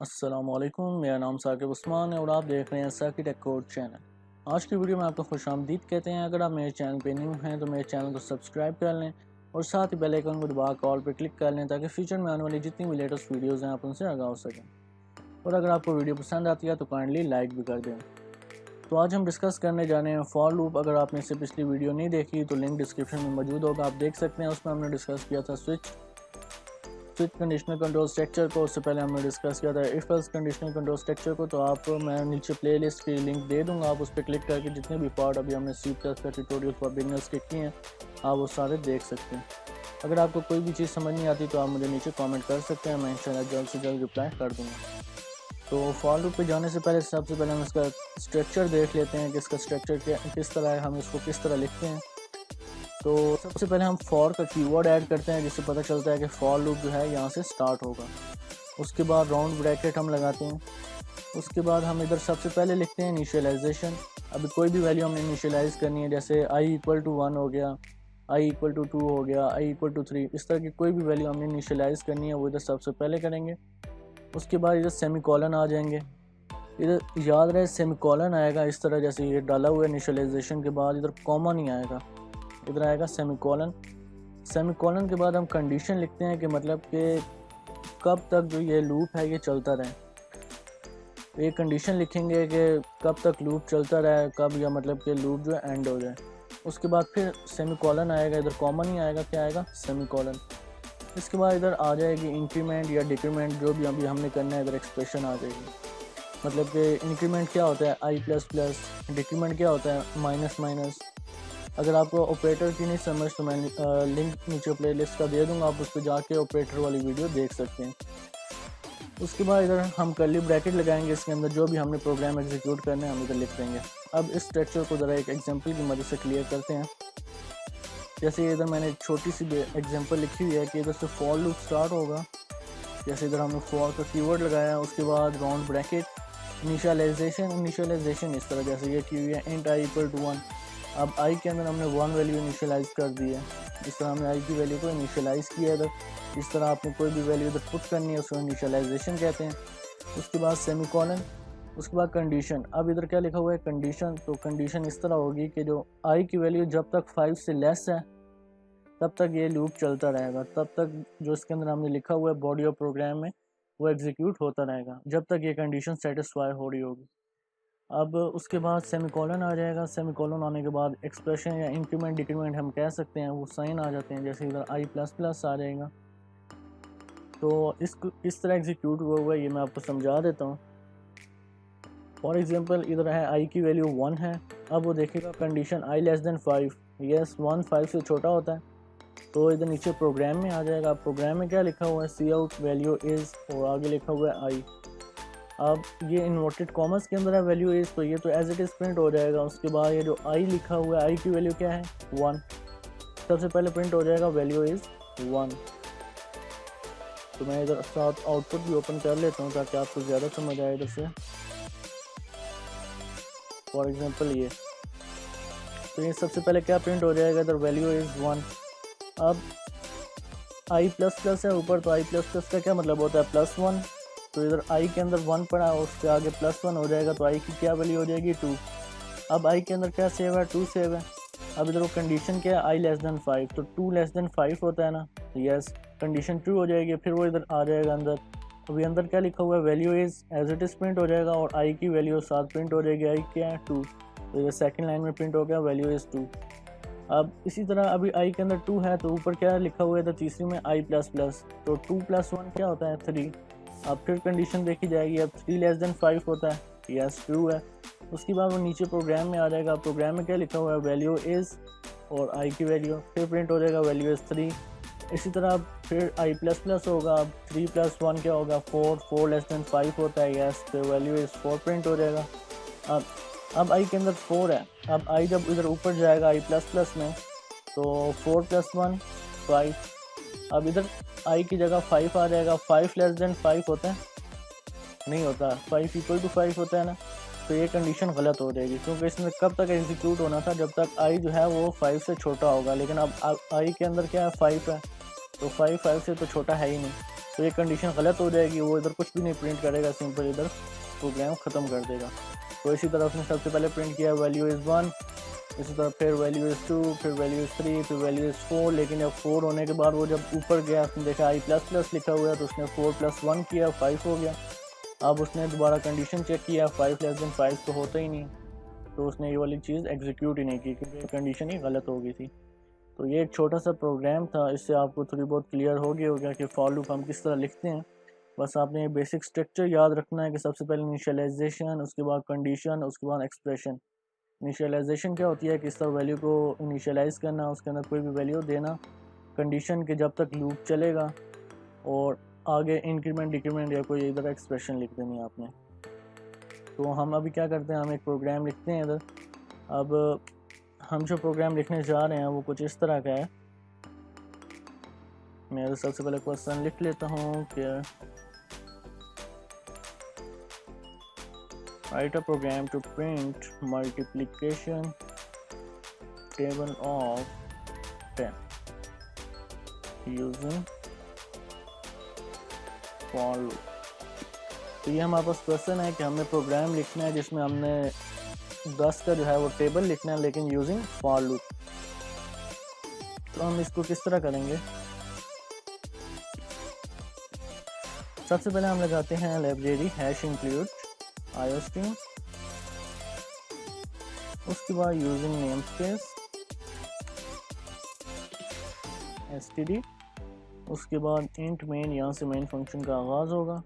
अस्सलामुअलैकुम, मेरा नाम साकिब उस्मान है और आप देख रहे हैं साकिब टेक कोड चैनल। आज की वीडियो में आपको खुशामदीद कहते हैं। अगर आप मेरे चैनल पे न्यू हैं तो मेरे चैनल को सब्सक्राइब कर लें और साथ ही बेल आइकन को दबा कर ऑल पे क्लिक कर लें ताकि फ्यूचर में आने वाली जितनी भी लेटेस्ट वीडियोज़ हैं आप उनसे आगाह हो सकें। और अगर आपको वीडियो पसंद आती है तो काइंडली लाइक भी कर दें। तो आज हम डिस्कस करने जा रहे हैं फॉर लूप। अगर आपने इससे पिछली वीडियो नहीं देखी तो लिंक डिस्क्रिप्शन में मौजूद होगा, आप देख सकते हैं। उसमें हमने डिस्कस किया था स्विच कंडीशनल कंट्रोल स्ट्रक्चर को। उससे पहले हमने डिस्कस किया था if else conditional control structure को। तो आप मैं नीचे प्लेलिस्ट की लिंक दे दूंगा, आप उस पर क्लिक करके जितने भी पार्ट अभी हमने C plus plus tutorial for beginners के किए हैं आप वो सारे देख सकते हैं। अगर आपको कोई भी चीज़ समझ नहीं आती तो आप मुझे नीचे कमेंट कर सकते हैं, मैं इंशाल्लाह जल्द से जल्द रिप्लाई कर दूँगा। तो फॉर लूप पे जाने से पहले सबसे पहले हम इसका स्ट्रक्चर देख लेते हैं कि इसका स्ट्रक्चर किस तरह है, हम इसको किस तरह लिखते हैं। तो सबसे पहले हम फॉर का कीवर्ड ऐड करते हैं जिससे पता चलता है कि फॉर लूप जो है यहाँ से स्टार्ट होगा। उसके बाद राउंड ब्रैकेट हम लगाते हैं। उसके बाद हम इधर सबसे पहले लिखते हैं इनिशियलाइजेशन। अभी कोई भी वैल्यू हमने इनिशियलाइज करनी है, जैसे आई इक्वल टू 1 हो गया, आई इक्वल टू 2 हो गया, आई इक्वल टू 3, इस तरह की कोई भी वैल्यू हमने इनिशियलाइज करनी है वो इधर सबसे पहले करेंगे। उसके बाद इधर सेमीकोलन आ जाएंगे। इधर याद रहे सेमीकोलन आएगा इस तरह, जैसे ये डाला हुआ है इनिशियलाइजेशन के बाद इधर कॉमा नहीं आएगा, इधर आएगा सेमीकोलन। सेमीकोलन के बाद हम कंडीशन लिखते हैं कि मतलब कि कब तक जो ये लूप है ये चलता रहे। ये कंडीशन लिखेंगे कि कब तक लूप चलता रहे, कब या मतलब कि लूप जो है एंड हो जाए। उसके बाद फिर सेमीकोलन आएगा, इधर कॉमन ही आएगा, क्या आएगा सेमीकोलन। इसके बाद इधर आ जाएगी इंक्रीमेंट या डिक्रीमेंट, जो भी अभी हमने करना है इधर एक्सप्रेशन आ जाएगी। मतलब कि इंक्रीमेंट क्या होता है आई प्लस प्लस, डिक्रीमेंट क्या होता है माइनस माइनस। अगर आपको ऑपरेटर की नहीं समझ तो मैं लिंक नीचे प्लेलिस्ट का दे दूंगा, आप उस पर जाके ऑपरेटर वाली वीडियो देख सकते हैं। उसके बाद इधर हम कर्ली ब्रैकेट लगाएंगे, इसके अंदर जो भी हमने प्रोग्राम एग्जीक्यूट करना है हम इधर लिख देंगे। अब इस स्ट्रक्चर को ज़रा एक एग्जांपल की मदद से क्लियर करते हैं। जैसे इधर मैंने एक छोटी सी एग्जांपल लिखी हुई है कि इधर से फॉर लूप स्टार्ट होगा। जैसे इधर हमने फॉर का कीवर्ड लगाया, उसके बाद राउंड ब्रैकेट, इनिशियलाइजेशन इस तरह जैसे ये की हुई है इंट आई इक्वल टू 1। अब आई के अंदर हमने 1 वैल्यू इनिशियलाइज़ कर दी है, इस तरह हमने आई की वैल्यू को इनिशियलाइज़ किया है। इधर इस तरह आपने कोई भी वैल्यू इधर पुट करनी है उसको इनिशियलाइजेशन कहते हैं। उसके बाद सेमीकोलन, उसके बाद कंडीशन। अब इधर क्या लिखा हुआ है कंडीशन, तो कंडीशन इस तरह होगी कि जो आई की वैल्यू जब तक 5 से लेस है तब तक ये लूप चलता रहेगा, तब तक जो इसके अंदर हमने लिखा हुआ है बॉडी ऑफ प्रोग्राम में वो एग्जीक्यूट होता रहेगा जब तक ये कंडीशन सेटिस्फाई हो रही होगी। अब उसके बाद सेमीकोलन आ जाएगा। सेमीकोलन आने के बाद एक्सप्रेशन या इंक्रीमेंट डिक्रीमेंट हम कह सकते हैं, वो साइन आ जाते हैं। जैसे इधर आई प्लस प्लस आ जाएगा, तो इस तरह एग्जीक्यूट हुआ है, ये मैं आपको समझा देता हूँ। फॉर एग्जांपल इधर है आई की वैल्यू 1 है। अब वो देखेगा कंडीशन आई लेस देन 5, यस 1 5 से छोटा होता है, तो इधर नीचे प्रोग्राम में आ जाएगा। प्रोग्राम में क्या लिखा हुआ है सी आउट वैल्यू इज़ और आगे लिखा हुआ है आई। अब ये इन्वर्टेड कॉमर्स के अंदर है वैल्यू इज़, तो ये तो एज इट इज़ प्रिंट हो जाएगा। उसके बाद ये जो आई लिखा हुआ है आई की वैल्यू क्या है 1, सबसे पहले प्रिंट हो जाएगा वैल्यू इज़ 1। तो मैं इधर साथ आउटपुट भी ओपन कर लेता हूँ ताकि आपको ज़्यादा समझ आए इधर से। फॉर एग्जांपल ये, तो ये सबसे पहले क्या प्रिंट हो जाएगा इधर वैल्यू इज़ 1। अब आई प्लस प्लस है ऊपर, तो आई प्लस प्लस का क्या मतलब होता है +1, तो इधर आई के अंदर 1 पड़ा है उसके आगे +1 हो जाएगा, तो आई की क्या वैल्यू हो जाएगी 2। अब आई के अंदर क्या सेव है 2 सेव है। अब इधर वो कंडीशन क्या है आई लेस देन 5, तो 2 लेस देन 5 होता है ना, यस कंडीशन ट्रू हो जाएगी। फिर वो इधर आ जाएगा अंदर, अभी अंदर क्या लिखा हुआ है value is as it is print हो जाएगा और आई की वैल्यू साथ प्रिंट हो जाएगी। आई क्या है 2, तो इधर सेकेंड लाइन में प्रिंट हो गया वैल्यू इज़ 2। अब इसी तरह अभी आई के अंदर 2 है, तो ऊपर क्या लिखा हुआ है इधर तीसरी में आई प्लस प्लस, तो 2 + 1 क्या होता है 3। अब फिर कंडीशन देखी जाएगी, अब 3 लेस देन 5 होता है, यस ट्रू है। उसके बाद वो नीचे प्रोग्राम में आ जाएगा। प्रोग्राम में क्या लिखा हुआ है वैल्यू इज़ और आई की वैल्यू, फिर प्रिंट हो जाएगा वैल्यू इज़ 3। इसी तरह फिर आई प्लस प्लस होगा, अब 3 + 1 क्या होगा 4, 4 लेस देन 5 होता है, यस तो वैल्यू इज़ 4 प्रिंट हो जाएगा। अब आई के अंदर 4 है। अब आई जब इधर ऊपर जाएगा आई प्लस प्लस में, तो 4 + 1 5। अब इधर आई की जगह 5 आ जाएगा। 5 लेस देन 5 होता है, नहीं होता, 5 इक्वल टू 5 होता है ना, तो ये कंडीशन गलत हो जाएगी क्योंकि इसमें कब तक एग्जीक्यूट होना था जब तक आई जो है वो 5 से छोटा होगा। लेकिन अब आई के अंदर क्या है 5 है, तो 5 5 से तो छोटा है ही नहीं, तो ये कंडीशन गलत हो जाएगी, वो इधर कुछ भी नहीं प्रिंट करेगा, सिंपल इधर प्रोग्राम ख़त्म कर देगा। तो इसी तरह उसने सबसे पहले प्रिंट किया वैल्यू इज़ 1, इसी तरह फिर वैल्यू इज़ 2, फिर वैल्यू इज़ 3, फिर वैल्यू इज़ 4। लेकिन जब 4 होने के बाद वो जब ऊपर गया उसने देखा i++ लिखा हुआ है, तो उसने 4 + 1 किया, 5 हो गया। अब उसने दोबारा कंडीशन चेक किया, 5 < 5 तो होता ही नहीं, तो उसने ये वाली चीज़ एग्जीक्यूट ही नहीं की क्योंकि कंडीशन ही गलत हो गई थी। तो ये एक छोटा सा प्रोग्राम था, इससे आपको थोड़ी बहुत क्लियर हो गया होगा कि फॉर लूप हम किस तरह लिखते हैं। बस आपने ये बेसिक स्ट्रक्चर याद रखना है कि सबसे पहले इनिशियलाइजेशन, उसके बाद कंडीशन, उसके बाद एक्सप्रेशन। इनिशियलाइजेशन क्या होती है कि इस तरह वैल्यू को इनिशियलाइज़ करना, उसके अंदर कोई भी वैल्यू देना, कंडीशन के जब तक लूप चलेगा, और आगे इंक्रीमेंट डिक्रीमेंट या कोई इधर एक्सप्रेशन लिख देनी है आपने। तो हम अभी क्या करते हैं, हम एक प्रोग्राम लिखते हैं इधर। अब हम जो प्रोग्राम लिखने जा रहे हैं वो कुछ इस तरह का है। मैं सबसे पहले क्वेश्चन लिख लेता हूँ कि write a program to print multiplication table of 10 using for loop. तो ये हमारे पास क्वेश्चन है कि हमें प्रोग्राम लिखना है जिसमें हमने 10 का जो है वो टेबल लिखना है, लेकिन यूजिंग फॉर लूप। तो हम इसको किस तरह करेंगे, सबसे पहले हम लगाते हैं लाइब्रेरी हैश इंक्लूड iostream, उसके बाद यूजिंग नेम स्पेस std, उसके बाद इंट मेन, यहाँ से मेन फंक्शन का आगाज़ होगा।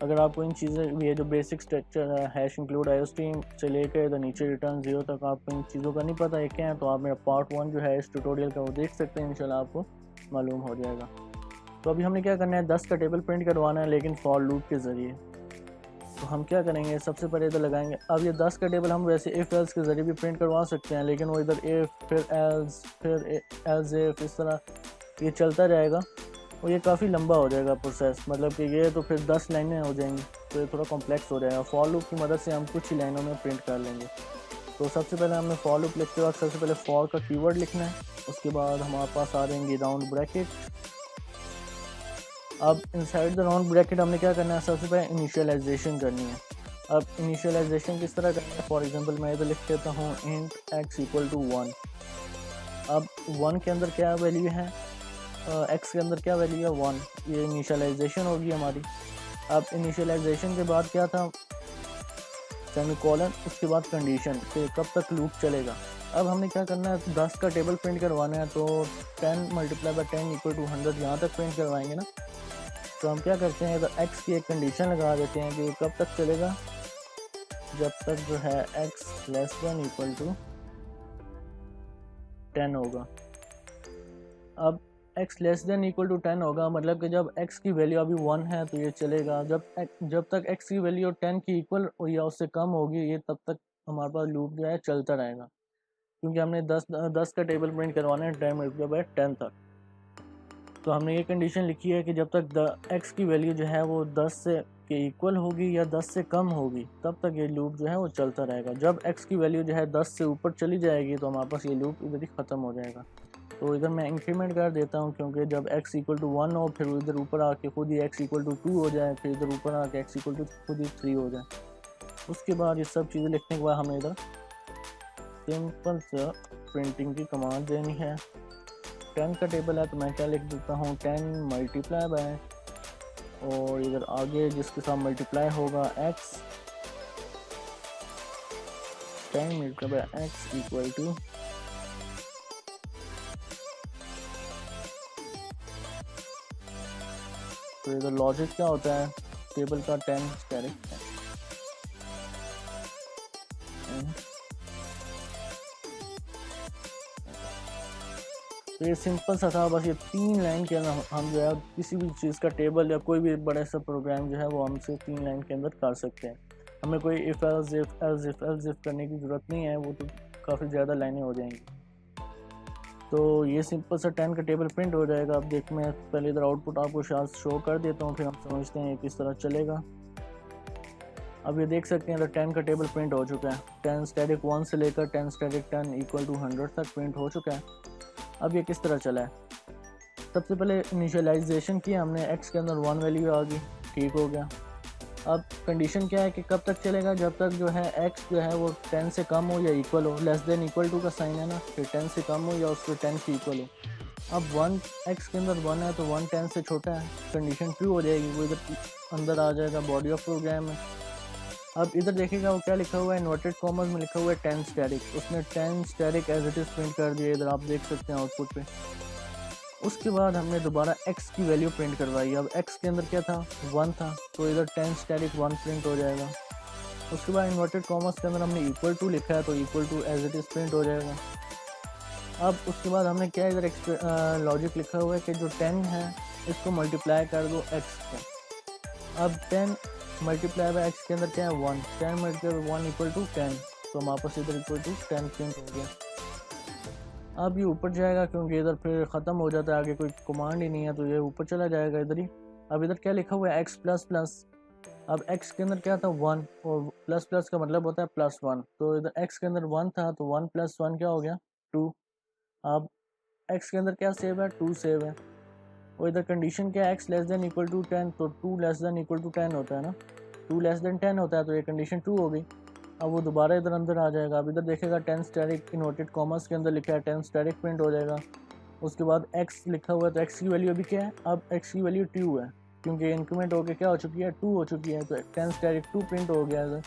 अगर आपको इन चीज़ें, ये जो बेसिक स्ट्रक्चर है हैश इंक्लूड iostream से लेकर तो नीचे रिटर्न 0 तक आपको इन चीज़ों का नहीं पता है क्या है, तो आप मेरा पार्ट 1 जो है इस ट्यूटोरियल का वो देख सकते हैं, इंशाल्लाह आपको मालूम हो जाएगा। तो अभी हमने क्या करना है, 10 का टेबल प्रिंट करवाना है लेकिन फॉर लूप के ज़रिए। तो हम क्या करेंगे, सबसे पहले इधर लगाएंगे। अब ये 10 का टेबल हम वैसे इफ़ एल्स के ज़रिए भी प्रिंट करवा सकते हैं, लेकिन वो इधर इफ़ फिर एल्स फिर एल्स इफ इस तरह ये चलता जाएगा और ये काफ़ी लंबा हो जाएगा प्रोसेस, मतलब कि ये तो फिर 10 लाइनें हो जाएंगी, तो ये थोड़ा कॉम्प्लेक्स हो जाएगा। फॉर लूप की मदद से हम कुछ ही लाइनों में प्रिंट कर लेंगे। तो सबसे पहले हमें फॉर लूप लिखते वक्त सबसे पहले फॉर का कीवर्ड लिखना है, उसके बाद हमारे पास आ जाएंगे राउंड ब्रैकेट। अब इनसाइड द राउंड ब्रैकेट हमने क्या करना है, सबसे पहले इनिशियलाइजेशन करनी है। अब इनिशियलाइजेशन किस तरह करना है, फॉर एग्जांपल मैं इधर लिख देता हूँ इंट x = 1। अब 1 के अंदर क्या वैल्यू है, x के अंदर क्या वैल्यू है 1, ये इनिशियलाइजेशन होगी हमारी। अब इनिशियलाइजेशन के बाद क्या था, सेमीकोलन, उसके बाद कंडीशन कि कब तक लूप चलेगा। अब हमने क्या करना है, 10 का टेबल प्रिंट करवाना है, तो 10 × 10 = 100 यहाँ तक प्रिंट करवाएंगे ना। तो हम क्या करते हैं, इधर x की एक कंडीशन लगा देते हैं कि कब तक चलेगा, जब तक जो है x < 10 होगा। अब x < 10 होगा, मतलब कि जब x की वैल्यू अभी 1 है तो ये चलेगा। जब तक x की वैल्यू 10 की इक्वल या उससे कम होगी, ये तब तक हमारे पास लूप जो है चलता रहेगा, क्योंकि हमने 10 का टेबल प्रिंट करवाना है 10 तक। तो हमने ये कंडीशन लिखी है कि जब तक x की वैल्यू जो है वो 10 से के इक्वल होगी या 10 से कम होगी, तब तक ये लूप जो है वो चलता रहेगा। जब x की वैल्यू जो है 10 से ऊपर चली जाएगी तो हमारे पास ये लूप इधर ही ख़त्म हो जाएगा। तो इधर मैं इंक्रीमेंट कर देता हूँ, क्योंकि जब x = 1 हो, फिर इधर ऊपर आके खुद ही x = 2 हो जाए, फिर इधर ऊपर आके x = खुद ही 3 हो जाए। उसके बाद ये सब चीज़ें लिखने के बाद हमें इधर सिंपल सा प्रिंटिंग की कमांड देनी है। 10 का टेबल है तो मैं क्या लिख देता हूँ, 10 × और इधर आगे जिसके साथ मल्टीप्लाई होगा x, 10 × x = तो इधर लॉजिक क्या होता है, टेबल का 10 स्टैटिक है। तो ये सिंपल सा था, बस ये 3 लाइन के अंदर हम जो है किसी भी चीज़ का टेबल या कोई भी बड़ा सा प्रोग्राम जो है वो हमसे 3 लाइन के अंदर कर सकते हैं। हमें कोई इफ़ एल्स इफ करने की ज़रूरत नहीं है, वो तो काफ़ी ज़्यादा लाइनें हो जाएंगी। तो ये सिंपल सा 10 का टेबल प्रिंट हो जाएगा। अब देख, मैं पहले इधर आउटपुट आपको शो कर देता हूँ, फिर हम समझते हैं किस तरह चलेगा। अब ये देख सकते हैं इधर 10 का टेबल प्रिंट हो चुका है। 10 स्टैटिक 1 से लेकर 10 स्टैटिक 10 = 100 तक प्रिंट हो चुका है। अब ये किस तरह चला है, सबसे पहले इनिशियलाइजेशन किया हमने, x के अंदर 1 वैल्यू आ गई, ठीक हो गया। अब कंडीशन क्या है कि कब तक चलेगा, जब तक जो है x जो है वो 10 से कम हो या इक्वल हो, लेस देन इक्वल टू का साइन है ना, फिर 10 से कम हो या उसके 10 के इक्वल हो। अब 1 x के अंदर 1 है तो 1 10 से छोटा है, कंडीशन ट्रू हो जाएगी, वो इधर अंदर आ जाएगा, बॉडी ऑफ प्रोग्राम है। अब इधर देखिएगा वो क्या लिखा हुआ है, इन्वर्टेड कॉमर्स में लिखा हुआ है 10 स्टैटिक, उसने 10 static as it is print कर दिया, इधर आप देख सकते हैं आउटपुट पे। उसके बाद हमने दोबारा x की वैल्यू प्रिंट करवाई। अब x के अंदर क्या था, 1 था, तो इधर 10 स्टैटिक 1 प्रिंट हो जाएगा। उसके बाद इन्वर्टेड कॉमर्स के अंदर हमने इक्वल टू लिखा है तो equal to as it is print हो जाएगा। अब उसके बाद हमने क्या इधर लॉजिक लिखा हुआ है कि जो 10 है इसको मल्टीप्लाई कर दो x को। अब 10 मल्टीप्लाई बाय x के अंदर क्या है, 1, 10 मल्टीप्लाई बाय 1 इक्वल टू 10, तो हमारे पास इधर इक्वल टू 10 प्रिंट हो गया। अब ये ऊपर जाएगा क्योंकि इधर फिर ख़त्म हो जाता है, आगे कोई कमांड ही नहीं है, तो ये ऊपर चला जाएगा इधर ही। अब इधर क्या लिखा हुआ है, x प्लस प्लस। अब x के अंदर क्या था, 1, और प्लस प्लस का मतलब होता है प्लस 1, तो इधर x के अंदर 1 था तो 1 प्लस 1 क्या हो गया, 2। अब x के अंदर क्या सेव है, 2 सेव है, और इधर कंडीशन क्या है, x less than equal to 10, तो 2 लेस देन इक्वल टू 10 होता है ना, 2 लेस देन 10 होता है, तो ये कंडीशन ट्रू हो गई। अब वो दोबारा इधर अंदर आ जाएगा। अब इधर देखेगा 10 स्टैटिक, इन्वर्टेड कॉमर्स के अंदर लिखा है 10 स्टैटिक प्रिंट हो जाएगा। उसके बाद x लिखा हुआ है तो x की वैल्यू अभी क्या है, अब x की वैल्यू 2 है, क्योंकि इंक्रीमेंट होकर क्या हो चुकी है, 2 हो चुकी है, तो 10 स्टैटिक 2 प्रिंट हो गया है,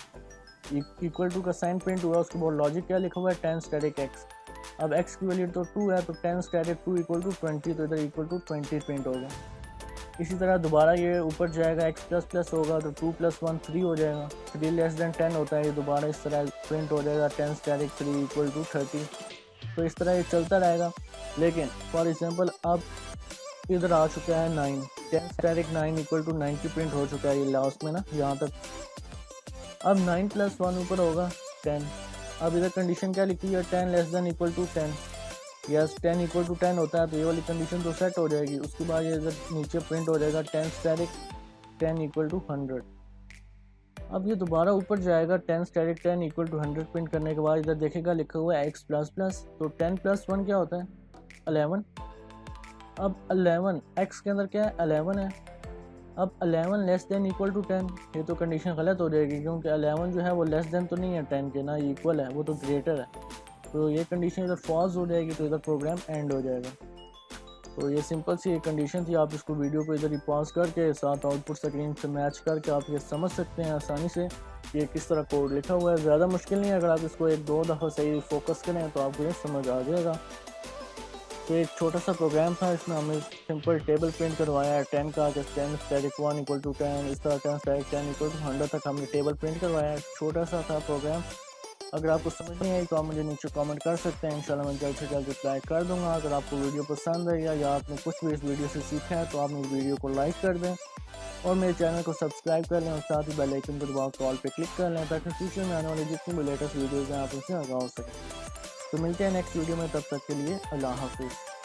इक्वल टू का साइन प्रिंट हुआ। उसके बाद लॉजिक क्या लिखा हुआ है, 10 स्टैटिक x। अब x की वैल्यू तो 2 है, तो 10 स्टैटिक 2 इक्वल टू 20, तो इधर इक्वल टू 20 प्रिंट होगा। इसी तरह दोबारा ये ऊपर जाएगा, x प्लस प्लस होगा तो 2 प्लस 1 3 हो जाएगा, 3 लेस देन 10 होता है, ये दोबारा इस तरह प्रिंट हो जाएगा, 10 स्टैटिक 3 इक्वल टू 30। तो इस तरह ये चलता रहेगा। लेकिन फॉर एग्जांपल अब इधर आ चुका है 9, 10 स्टैटिक 9 इक्वल टू 90 प्रिंट हो चुका है ये लास्ट में ना, यहाँ तक। अब 9 प्लस 1 ऊपर होगा 10। अब इधर कंडीशन क्या लिखी है, 10 less than equal to 10, yes 10 equal to 10 होता है, तो ये वाली कंडीशन तो सेट हो जाएगी। उसके बाद ये इधर नीचे प्रिंट हो जाएगा 10 स्टैटिक 10 इक्वल टू 100। अब ये दोबारा ऊपर जाएगा, 10 स्टैटिक 10 इक्वल टू 100 प्रिंट करने के बाद इधर देखेगा लिखा हुआ है x प्लस प्लस, तो 10 प्लस 1 क्या होता है, 11। अब 11 x के अंदर क्या है, 11 है। अब 11 लेस देन इक्वल टू 10, ये तो कंडीशन गलत हो जाएगी, क्योंकि 11 जो है वो लेस देन तो नहीं है 10 के ना, इक्वल है, वो तो ग्रेटर है, तो ये कंडीशन इधर फॉल्स हो जाएगी, तो इधर प्रोग्राम एंड हो जाएगा। तो ये सिंपल सी एक कंडीशन थी। आप इसको वीडियो को इधर ही पॉज करके साथ आउटपुट स्क्रीन से मैच करके आप ये समझ सकते हैं आसानी से कि किस तरह कोड लिखा हुआ है। ज़्यादा मुश्किल नहीं है, अगर आप इसको 1-2 दफ़ा सही फोकस करें तो आपको ये समझ आ जाएगा। तो एक छोटा सा प्रोग्राम था, इसमें हमने सिंपल टेबल प्रिंट करवाया है 10 का, 10 स्टैटिक 1 इक्वल टू 10, इस तरह 10 स्टैटिक 10 इक्वल टू 100 तक हमने टेबल प्रिंट करवाया है। छोटा सा था प्रोग्राम। अगर आपको समझ नहीं आई तो आप मुझे नीचे कमेंट कर सकते हैं, इंशाल्लाह मैं जल्द से जल्द रिप्लाई कर दूंगा। अगर आपको वीडियो पसंद है या आपने कुछ भी इस वीडियो से सीखा है तो आप मेरी वीडियो को लाइक कर दें और मेरे चैनल को सब्सक्राइब कर लें और साथ ही बेल आइकन को दबा कॉल पे क्लिक कर लें, ताकि फ्यूचर में आने वाली जितनी भी लेटेस्ट वीडियोज़ हैं आप उनसे आगाह हो सकें। तो मिलते हैं नेक्स्ट वीडियो में, तब तक के लिए अल्लाह हाफिज़।